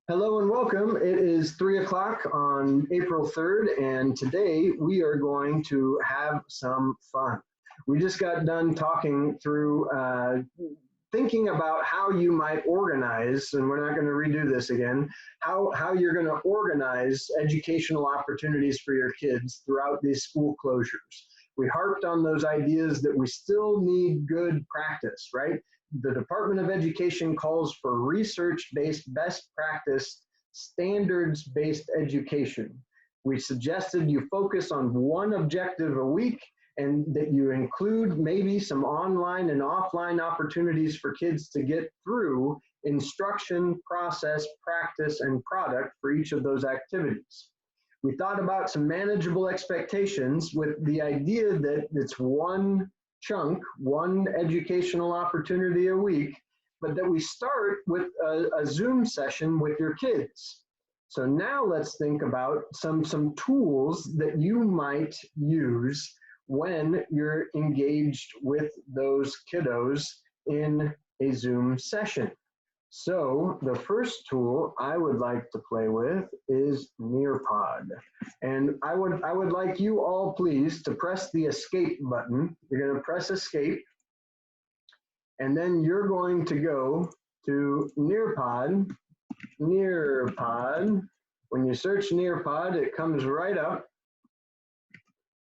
Hello and welcome. It is 3 o'clock on April 3rd, and today we are going to have some fun. We just got done talking through thinking about how you might organize, and we're not going to redo this again, how you're going to organize educational opportunities for your kids throughout these school closures. We harped on those ideas that we still need good practice, right? The Department of Education calls for research-based best practice, standards-based education. We suggested you focus on one objective a week and that you include maybe some online and offline opportunities for kids to get through instruction, process, practice, and product for each of those activities. We thought about some manageable expectations with the idea that it's one chunk, one educational opportunity a week, but that we start with a Zoom session with your kids. So now let's think about some tools that you might use when you're engaged with those kiddos in a Zoom session. So the first tool I would like to play with is Nearpod. And I would like you all, please, to press the escape button. You're going to press escape, and then you're going to go to Nearpod. Nearpod. When you search Nearpod, it comes right up.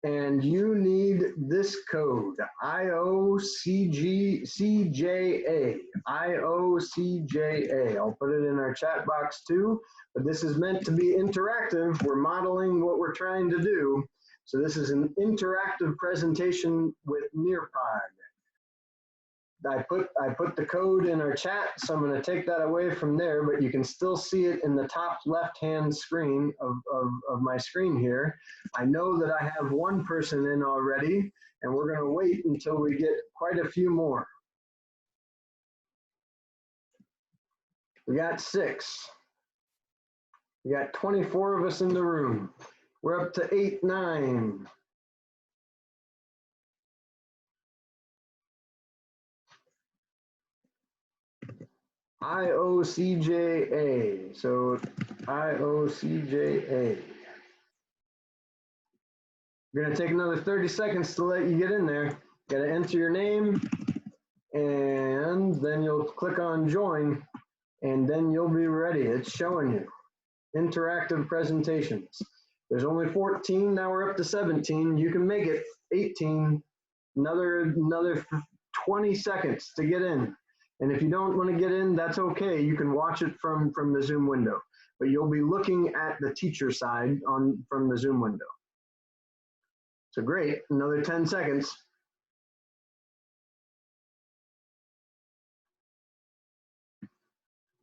And you need this code, IOCJA, IOCJA. I'll put it in our chat box too, but this is meant to be interactive. We're modeling what we're trying to do. So this is an interactive presentation with Nearpod. I put the code in our chat, so I'm going to take that away from there, but you can still see it in the top left-hand screen of my screen here. I know that I have one person in already, and we're going to wait until we get quite a few more. We got 6. We got 24 of us in the room. We're up to 8, 9. IOCJA, so IOCJA. We're gonna take another 30 seconds to let you get in there. Gotta enter your name, and then you'll click on join, and then you'll be ready. It's showing you interactive presentations. There's only 14, now we're up to 17. You can make it 18, another 20 seconds to get in. And if you don't want to get in, that's okay. You can watch it from the Zoom window, but you'll be looking at the teacher side from the Zoom window. So great, another 10 seconds.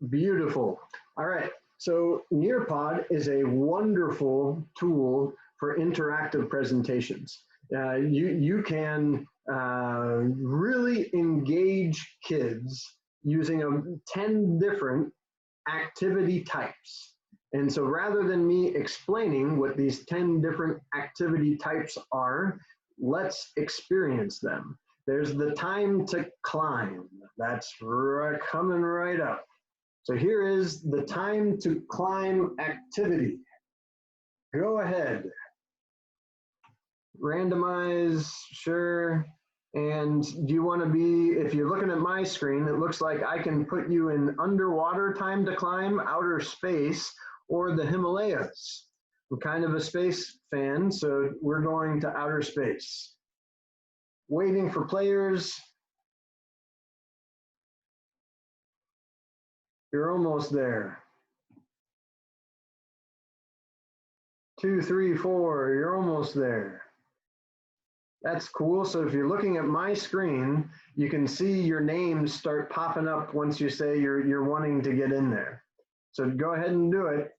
Beautiful. All right, so Nearpod is a wonderful tool for interactive presentations. You can really engage kids using 10 different activity types. And so rather than me explaining what these 10 different activity types are, let's experience them. There's the time to climb. That's coming right up. So here is the time to climb activity. Go ahead. Randomize, sure. And do you want to be, if you're looking at my screen, it looks like I can put you in underwater time to climb, outer space, or the Himalayas. I'm kind of a space fan, so we're going to outer space. Waiting for players. You're almost there. 2, 3, 4, you're almost there. That's cool. So if you're looking at my screen, you can see your names start popping up once you say you're wanting to get in there. So go ahead and do it.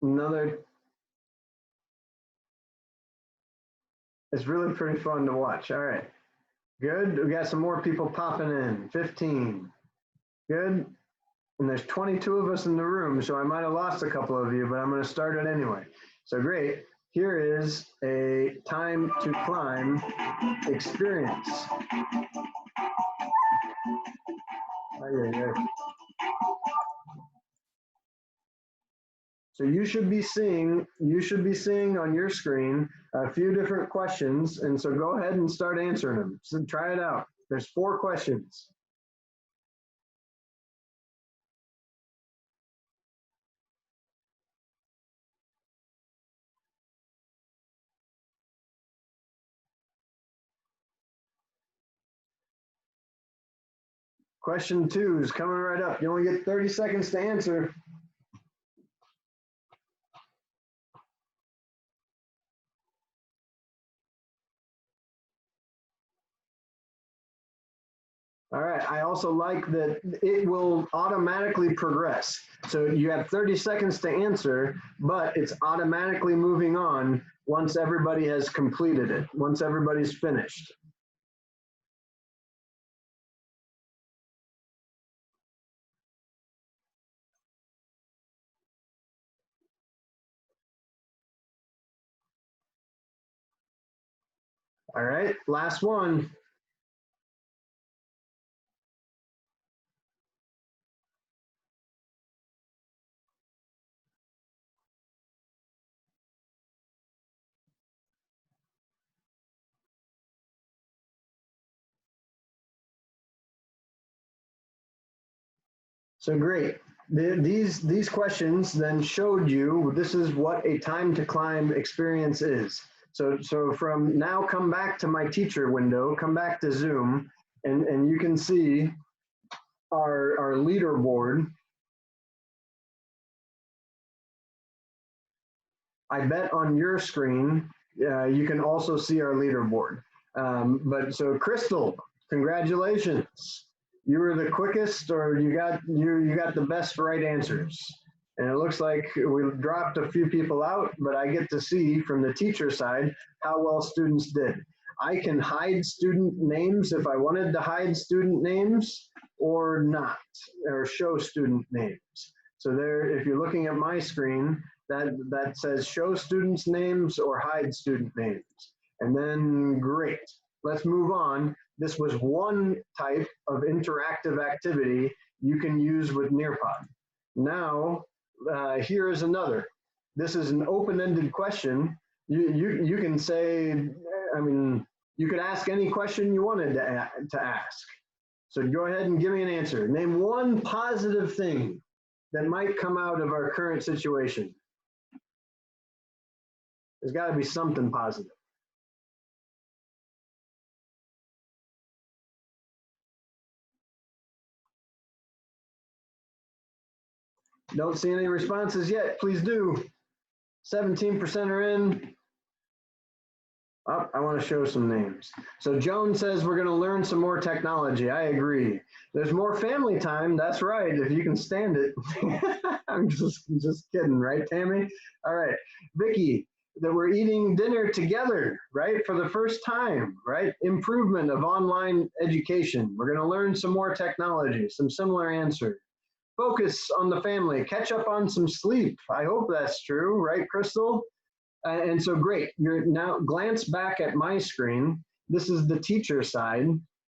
Another. It's really pretty fun to watch. All right. Good. We got some more people popping in. 15. Good. And there's 22 of us in the room, so I might have lost a couple of you, but I'm going to start it anyway. So great. Here is a time to climb experience. yeah, yeah. So you should be seeing on your screen a few different questions, and so go ahead and start answering them. So try it out. There's 4 questions. Question 2 is coming right up. You only get 30 seconds to answer. All right, I also like that it will automatically progress. So you have 30 seconds to answer, but it's automatically moving on once everybody has completed it, once everybody's finished. All right, last one. So great. These questions then showed you this is what a time to climb experience is. So from now, come back to my teacher window, come back to Zoom, and you can see our leaderboard. I bet on your screen, you can also see our leaderboard. But so Crystal, congratulations. You were the quickest, or you got the best right answers. And it looks like we dropped a few people out, but I get to see from the teacher side how well students did. I can hide student names if I wanted to hide student names or not, or show student names. So there, if you're looking at my screen, that says show students names or hide student names. And then great, let's move on. This was one type of interactive activity you can use with Nearpod. Now, here is another. This is an open-ended question. You can say, I mean, you could ask any question you wanted to ask. So go ahead and give me an answer. Name one positive thing that might come out of our current situation. There's got to be something positive. Don't see any responses yet. Please do. 17% are in. Oh, I want to show some names. So Joan says we're going to learn some more technology. I agree. There's more family time. That's right. If you can stand it. I'm just kidding, right, Tammy? All right. Vicky, that we're eating dinner together, right? For the first time, right? Improvement of online education. We're going to learn some more technology, some similar answer. Focus on the family, catch up on some sleep. I hope that's true, right, Crystal? And so great, you're now glance back at my screen. This is the teacher side.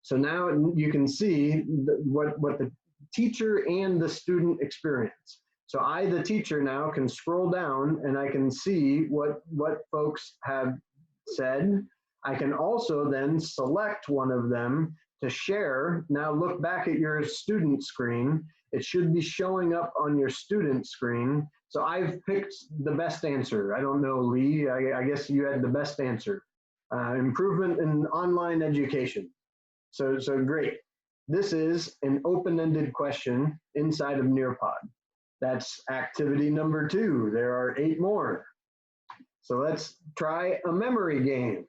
So now you can see what the teacher and the student experience. So I, the teacher, now can scroll down and I can see what folks have said. I can also then select one of them to share. Now look back at your student screen. It should be showing up on your student screen. So I've picked the best answer. I don't know, Lee, I guess you had the best answer. Improvement in online education. So great. This is an open-ended question inside of Nearpod. That's activity number 2. There are 8 more. So let's try a memory game.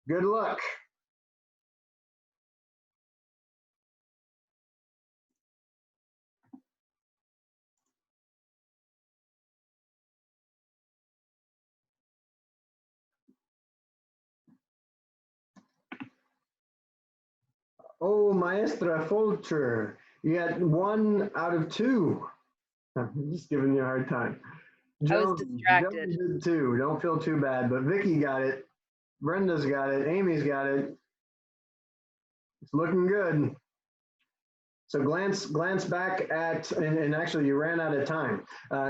Good luck. Oh, Maestra Fulcher, you got 1 out of 2. I'm just giving you a hard time. I was distracted. Joan did too. Don't feel too bad, but Vicky got it. Brenda's got it. Amy's got it. It's looking good. So glance back at, and actually you ran out of time.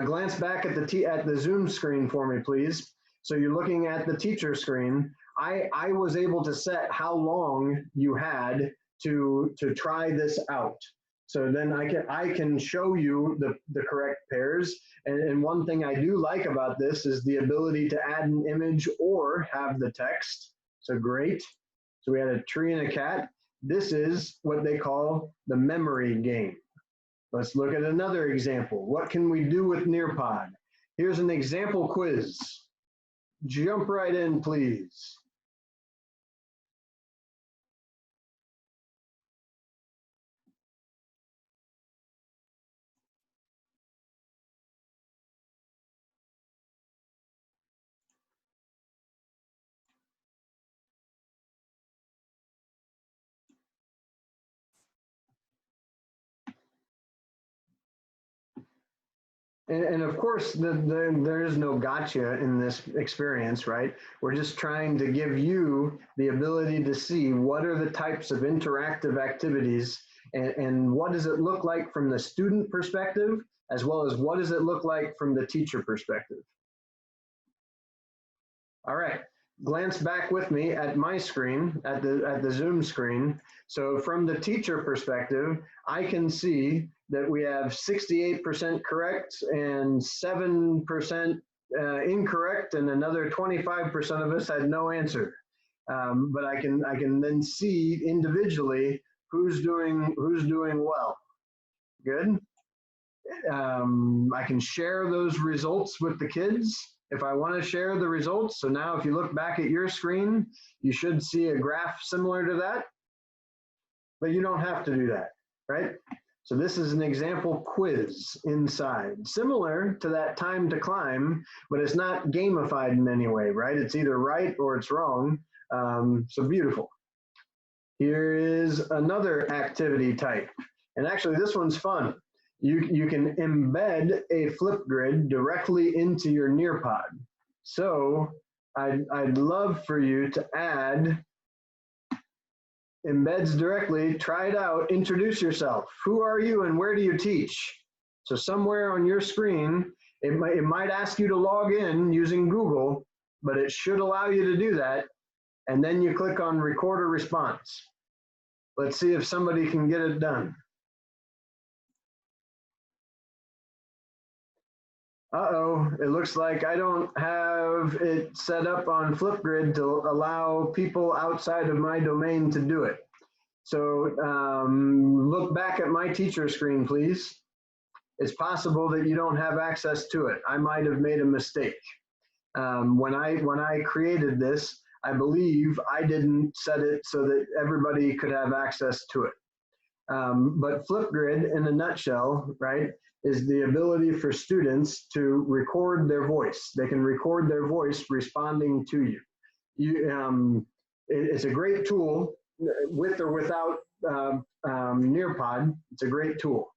Glance back at the Zoom screen for me, please. So you're looking at the teacher screen. I was able to set how long you had to try this out. So then I can show you the correct pairs. And one thing I do like about this is the ability to add an image or have the text. So great. So we had a tree and a cat. This is what they call the memory game. Let's look at another example. What can we do with Nearpod? Here's an example quiz. Jump right in, please. And of course, there is no gotcha in this experience, right? We're just trying to give you the ability to see what are the types of interactive activities and what does it look like from the student perspective, as well as what does it look like from the teacher perspective. All right, glance back with me at my screen, at the Zoom screen. So from the teacher perspective, I can see that we have 68% correct and 7% incorrect, and another 25% of us had no answer. But I can then see individually who's doing well. Good. I can share those results with the kids if I want to share the results. So now if you look back at your screen, you should see a graph similar to that, but you don't have to do that, right? So this is an example quiz inside, similar to that time to climb, but it's not gamified in any way, right? It's either right or it's wrong. So beautiful. Here is another activity type. And actually this one's fun. You can embed a Flipgrid directly into your Nearpod. So I'd love for you to add embeds directly, try it out, introduce yourself. Who are you and where do you teach? So somewhere on your screen, it might ask you to log in using Google, but it should allow you to do that. And then you click on record a response. Let's see if somebody can get it done. Uh-oh, it looks like I don't have it set up on Flipgrid to allow people outside of my domain to do it. So look back at my teacher screen, please. It's possible that you don't have access to it. I might have made a mistake. When I created this, I believe I didn't set it so that everybody could have access to it. But Flipgrid, in a nutshell, right, is the ability for students to record their voice. They can record their voice responding to you. It's a great tool, with or without Nearpod. It's a great tool.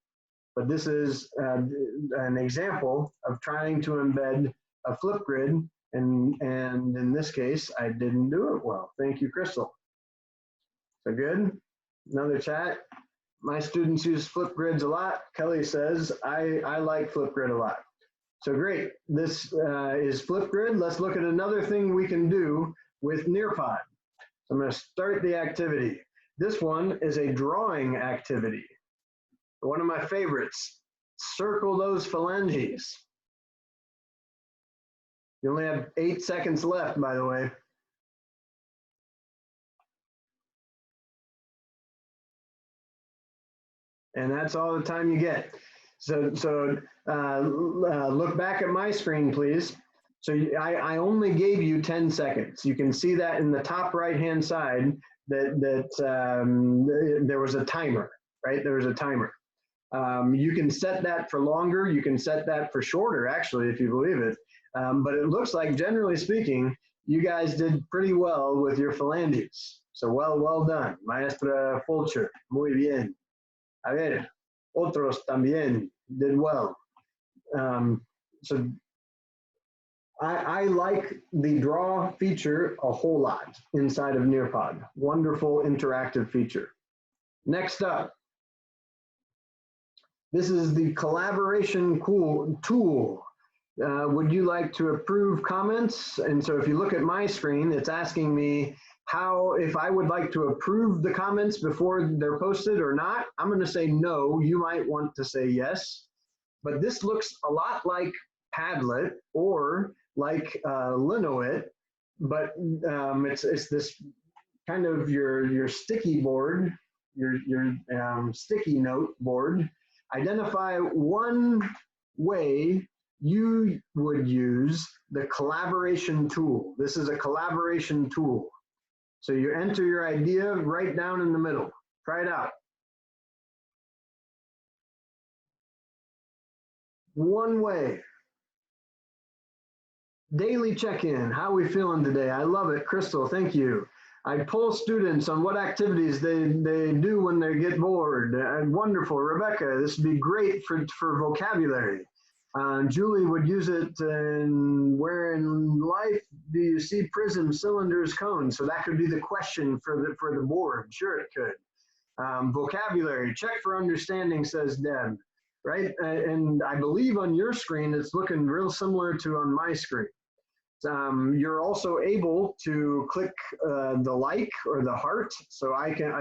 But this is an example of trying to embed a Flipgrid, and in this case, I didn't do it well. Thank you, Crystal. So good. Another chat. My students use Flipgrids a lot. Kelly says, I like Flipgrid a lot. So great, this is Flipgrid. Let's look at another thing we can do with Nearpod. So I'm gonna start the activity. This one is a drawing activity. One of my favorites. Circle those phalanges. You only have 8 seconds left, by the way. And that's all the time you get. So look back at my screen, please. So I only gave you 10 seconds. You can see that in the top right-hand side that there was a timer, right? There was a timer. You can set that for longer. You can set that for shorter, actually, if you believe it. But it looks like, generally speaking, you guys did pretty well with your phalanges. So well done. Maestra Fulcher, muy bien. A ver, otros también did well. So I like the draw feature a whole lot inside of Nearpod. Wonderful interactive feature. Next up, This is the collaboration tool. Would you like to approve comments? And so if you look at my screen, it's asking me if I would like to approve the comments before they're posted or not. I'm going to say no. You might want to say yes. But this looks a lot like Padlet or like Linoit, but it's this kind of your sticky board, your sticky note board. Identify one way you would use the collaboration tool. This is a collaboration tool. So you enter your idea right down in the middle. Try it out. One way. Daily check-in. How are we feeling today? I love it. Crystal, thank you. I poll students on what activities they do when they get bored. Wonderful. Rebecca, this would be great for vocabulary. Julie would use it in where in life do you see prisms, cylinders, cones? So that could be the question for the board. Sure, it could. Vocabulary, check for understanding, says Deb, right? And I believe on your screen, it's looking real similar to on my screen. You're also able to click the like or the heart. So I can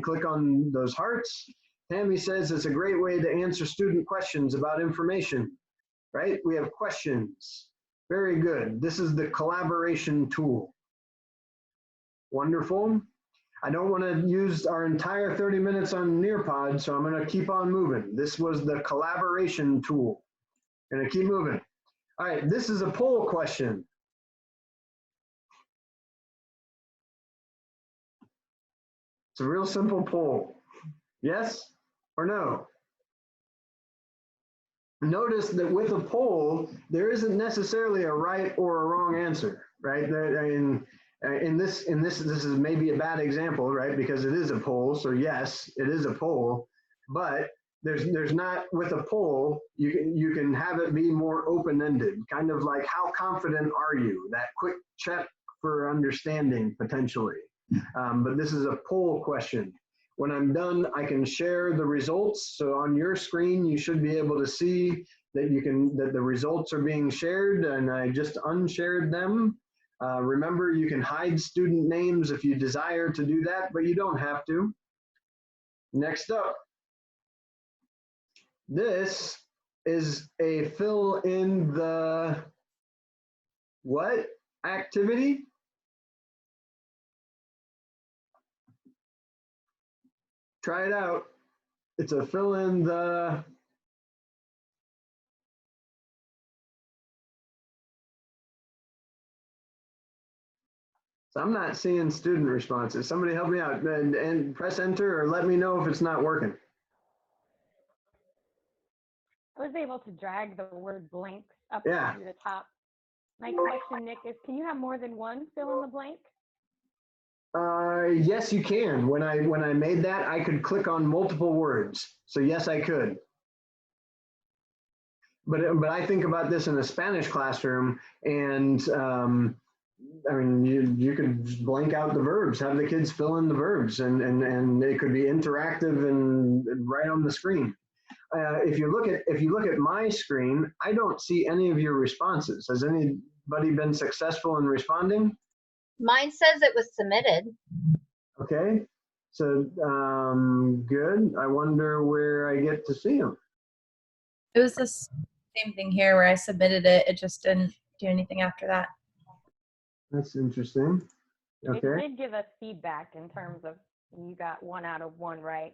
click on those hearts. Tammy says it's a great way to answer student questions about information, right? We have questions. Very good. This is the collaboration tool. Wonderful. I don't want to use our entire 30 minutes on Nearpod, so I'm going to keep on moving. This was the collaboration tool. Going to keep moving. All right, this is a poll question. It's a real simple poll. Yes or no? Notice that with a poll, there isn't necessarily a right or a wrong answer, right? This is maybe a bad example, right? Because it is a poll, so yes, it is a poll, but there's not, with a poll, you can have it be more open-ended, kind of like how confident are you? That quick check for understanding potentially. But this is a poll question. When I'm done, I can share the results. So on your screen, you should be able to see that that the results are being shared, and I just unshared them. Remember, you can hide student names if you desire to do that, but you don't have to. Next up, this is a fill in the what activity? Try it out. It's a fill in the So I'm not seeing student responses. Somebody help me out and press enter or let me know if it's not working. I was able to drag the word blanks up to the top. My question, Nick, is can you have more than one fill in the blank? Yes, you can. When I made that, I could click on multiple words. So yes, I could. But I think about this in a Spanish classroom, and I mean, you could just blank out the verbs, have the kids fill in the verbs, and it could be interactive and right on the screen. If you look at my screen, I don't see any of your responses. Has anybody been successful in responding? Mine says it was submitted. Okay, so good. I wonder where I get to see them. It was the same thing here where I submitted it. It just didn't do anything after that. That's interesting. Okay. It did give us feedback in terms of you got 1 out of 1 right.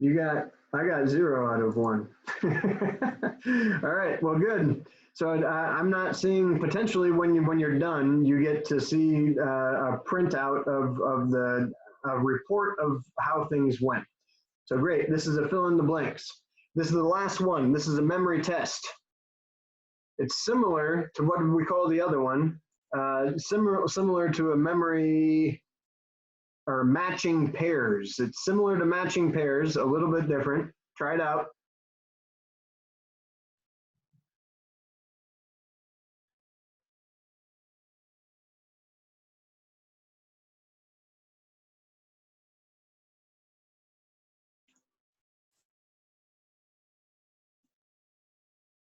I got 0 out of 1. All right, well, good. So I'm not seeing, potentially when you're done, you get to see a printout of the report of how things went. So great, this is a fill in the blanks. This is the last one. This is a memory test. It's similar to what we call the other one, similar to a memory or matching pairs. It's similar to matching pairs, a little bit different. Try it out.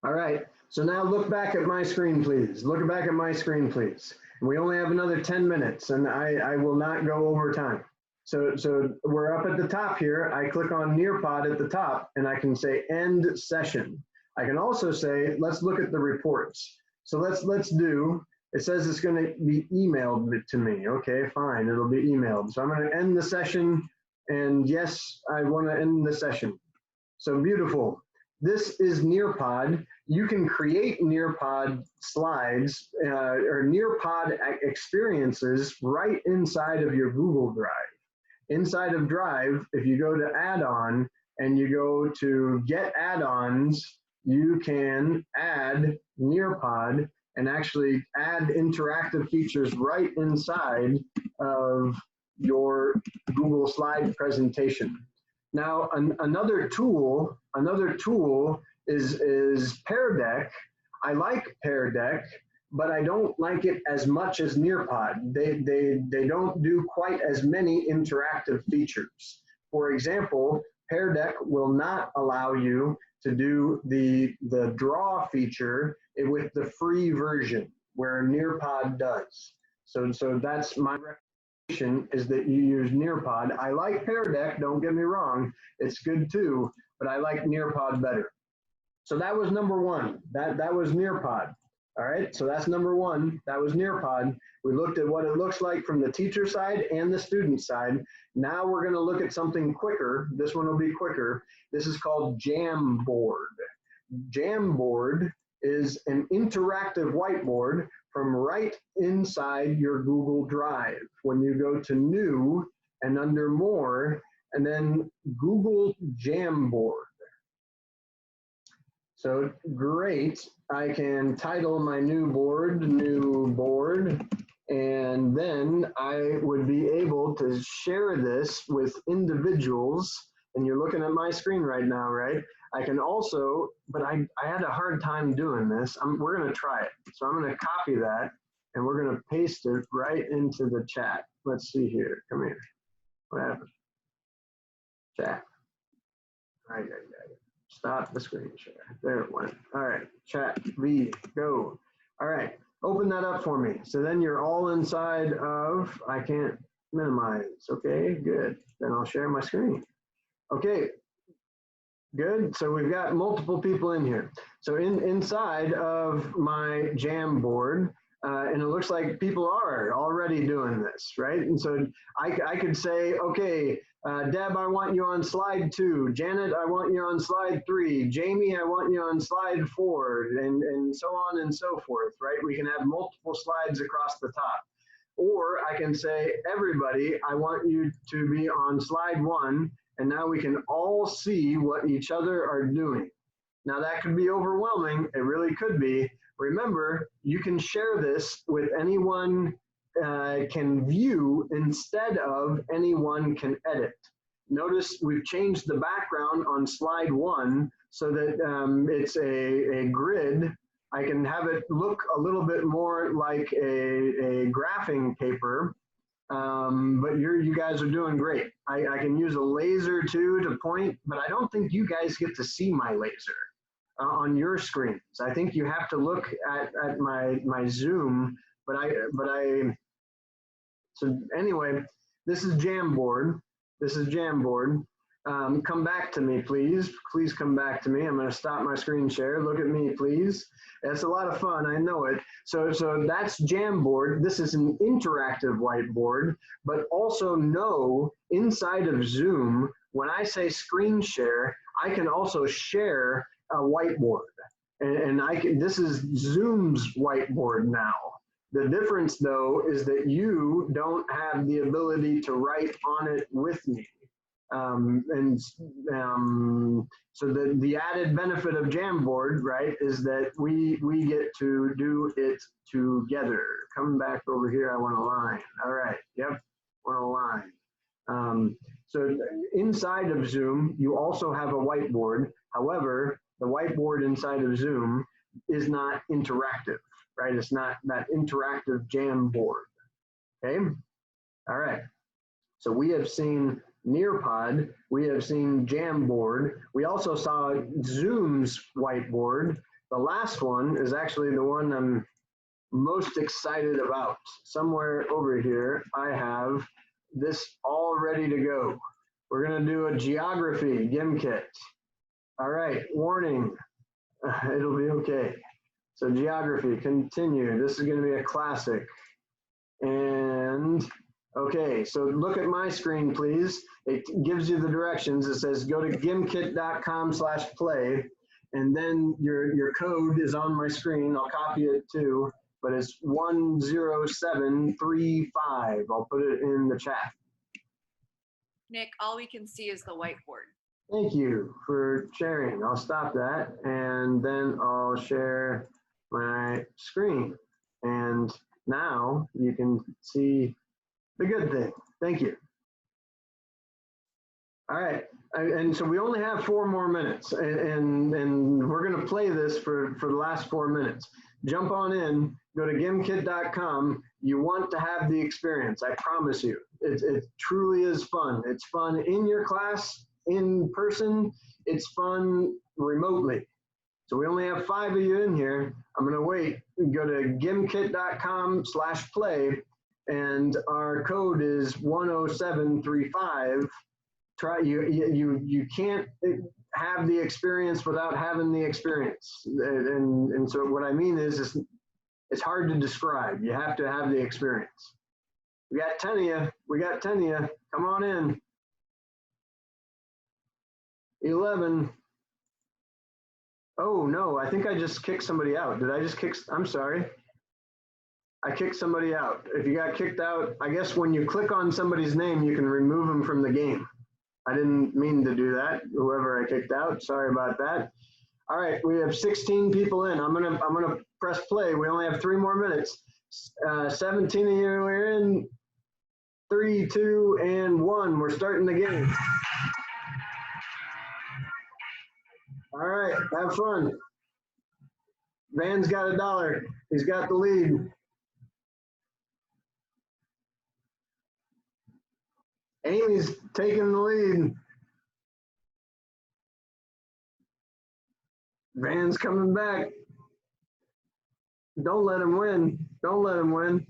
All right, so now look back at my screen, please. Look back at my screen, please. We only have another 10 minutes and I will not go over time. So we're up at the top here. I click on Nearpod at the top and I can say end session. I can also say, let's look at the reports. So let's do, it says it's gonna be emailed to me. Okay, fine, it'll be emailed. So I'm gonna end the session and yes, I wanna end the session. So beautiful. This is Nearpod. You can create Nearpod slides or Nearpod experiences right inside of your Google Drive. Inside of Drive, if you go to add-on and you go to get add-ons, you can add Nearpod and actually add interactive features right inside of your Google slide presentation. Now, another tool is Pear Deck. I like Pear Deck, but I don't like it as much as Nearpod. They don't do quite as many interactive features. For example, Pear Deck will not allow you to do the draw feature with the free version, where Nearpod does. So that's my recommendation, is that you use Nearpod. I like Pear Deck, don't get me wrong, it's good too, but I like Nearpod better. So that was number one, that was Nearpod. All right, so that's number one, that was Nearpod. We looked at what it looks like from the teacher side and the student side. Now we're gonna look at something quicker. This one will be quicker. This is called Jamboard. Jamboard is an interactive whiteboard from right inside your Google Drive. When you go to New and under More, and then Google Jamboard. So great, I can title my new board, and then I would be able to share this with individuals, and you're looking at my screen right now, right? I can also, but I had a hard time doing this. We're gonna try it. So I'm gonna copy that and we're gonna paste it right into the chat. Let's see here, come here. What happened? Chat. All right. Stop the screen share. There it went. All right, chat, V, go. All right, open that up for me. So then you're all inside of, I can't minimize. Okay, good. Then I'll share my screen. Okay, good. So we've got multiple people in here. So inside of my Jamboard, and it looks like people are already doing this, right? And so I could say, okay, Deb, I want you on slide 2. Janet, I want you on slide 3. Jamie, I want you on slide 4, and so on and so forth, right? We can have multiple slides across the top. Or I can say, everybody, I want you to be on slide 1, and now we can all see what each other are doing. Now that could be overwhelming, it really could be. Remember, you can share this with anyone can view instead of anyone can edit. Notice we've changed the background on slide 1 so that it's a grid. I can have it look a little bit more like a graphing paper, but you guys are doing great. I can use a laser too to point, but I don't think you guys get to see my laser on your screens. I think you have to look at my Zoom, so anyway, this is Jamboard. This is Jamboard. Come back to me, please. Please come back to me. I'm going to stop my screen share. Look at me, please. It's a lot of fun. I know it. So that's Jamboard. This is an interactive whiteboard, but also know inside of Zoom, when I say screen share, I can also share a whiteboard. And this is Zoom's whiteboard now. The difference, though, is that you don't have the ability to write on it with me. So the added benefit of Jamboard, right, is that we get to do it together. Come back over here, I want a line. All right, yep, want a line. So inside of Zoom, you also have a whiteboard. However, the whiteboard inside of Zoom is not interactive, right? It's not that interactive Jamboard, okay? All right, so we have seen Nearpod, we have seen Jamboard. We also saw Zoom's whiteboard, The last one is actually the one I'm most excited about. Somewhere over here, I have this all ready to go. We're gonna do a geography Gimkit. All right, warning, it'll be okay. So geography, continue. This is gonna be a classic. And okay, so look at my screen, please. It gives you the directions. It says go to gimkit.com/play, and then your code is on my screen. I'll copy it too, but it's 10735. I'll put it in the chat. Nick, all we can see is the whiteboard. Thank you for sharing. I'll stop that, and then I'll share my screen. And now you can see the good thing. Thank you. All right, and so we only have 4 more minutes, and we're gonna play this for the last 4 minutes. Jump on in, go to gimkit.com. You want to have the experience, I promise you. It truly is fun. It's fun in your class, in person. It's fun remotely. So we only have 5 of you in here. I'm gonna wait. Go to gimkit.com/play, and our code is 10735. Try you can't have the experience without having the experience. And so what I mean is it's hard to describe. You have to have the experience. We got 10 of you. We got 10 of you. Come on in. 11. Oh no, I think I just kicked somebody out. Did I just kick? I'm sorry. I kicked somebody out. If you got kicked out, I guess when you click on somebody's name, you can remove them from the game. I didn't mean to do that. Whoever I kicked out, sorry about that. All right, we have 16 people in. I'm gonna press play. We only have 3 more minutes. 17 of you are in. 3, 2, and 1. We're starting the game. All right, have fun. Van's got $1. He's got the lead. Amy's taking the lead. Van's coming back. Don't let him win. Don't let him win.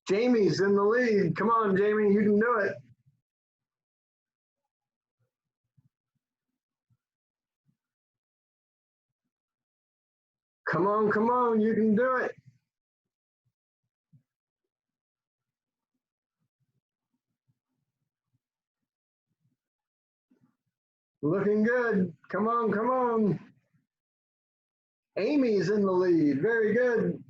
Jamie's in the lead. Come on, Jamie, you can do it. Come on, you can do it. Looking good. Come on. Amy's in the lead. Very good.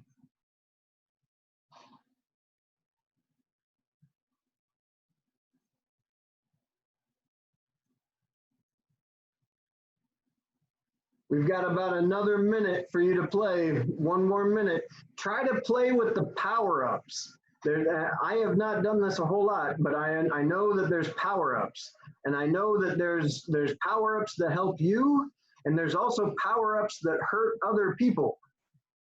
We've got about another minute for you to play. 1 more minute. Try to play with the power-ups. I have not done this a whole lot, but I know that there's power-ups. And I know that there's power-ups that help you, and there's also power-ups that hurt other people.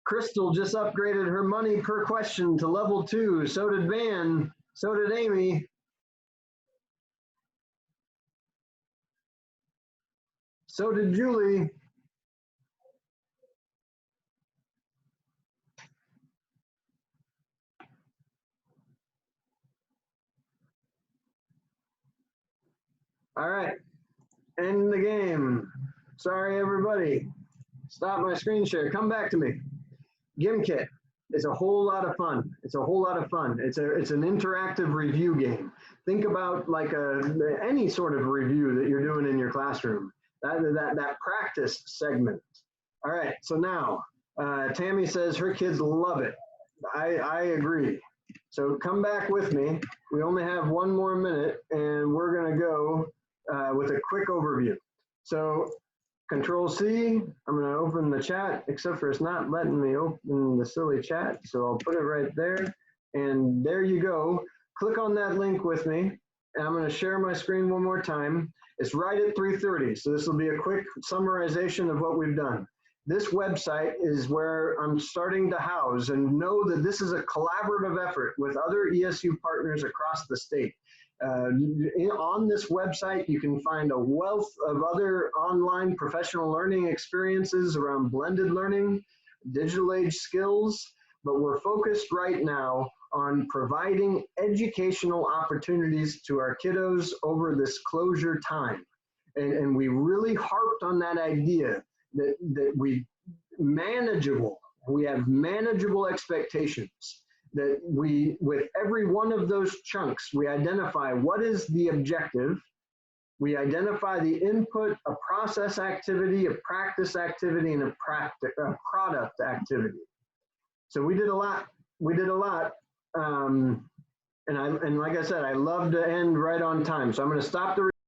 Crystal just upgraded her money per question to level 2. So did Van. So did Amy. So did Julie. All right, end the game. Sorry, everybody. Stop my screen share. Come back to me. Gimkit is a whole lot of fun. It's a whole lot of fun. It's an interactive review game. Think about like any sort of review that you're doing in your classroom. That practice segment. All right, so now Tammy says her kids love it. I agree. So come back with me. We only have 1 more minute, and we're gonna go with a quick overview. So Control C, I'm gonna open the chat, except for it's not letting me open the silly chat. So I'll put it right there, and there you go. Click on that link with me, and I'm gonna share my screen 1 more time. It's right at 3:30, so this will be a quick summarization of what we've done. This website is where I'm starting to house, and know that this is a collaborative effort with other ESU partners across the state. On this website, you can find a wealth of other online professional learning experiences around blended learning, digital age skills, but we're focused right now on providing educational opportunities to our kiddos over this closure time. And we really harped on that idea that we have manageable expectations, that we, with every one of those chunks, we identify what is the objective, we identify the input, a process activity, a practice activity, and a product activity. So we did a lot. And like I said, I love to end right on time. So I'm going to stop the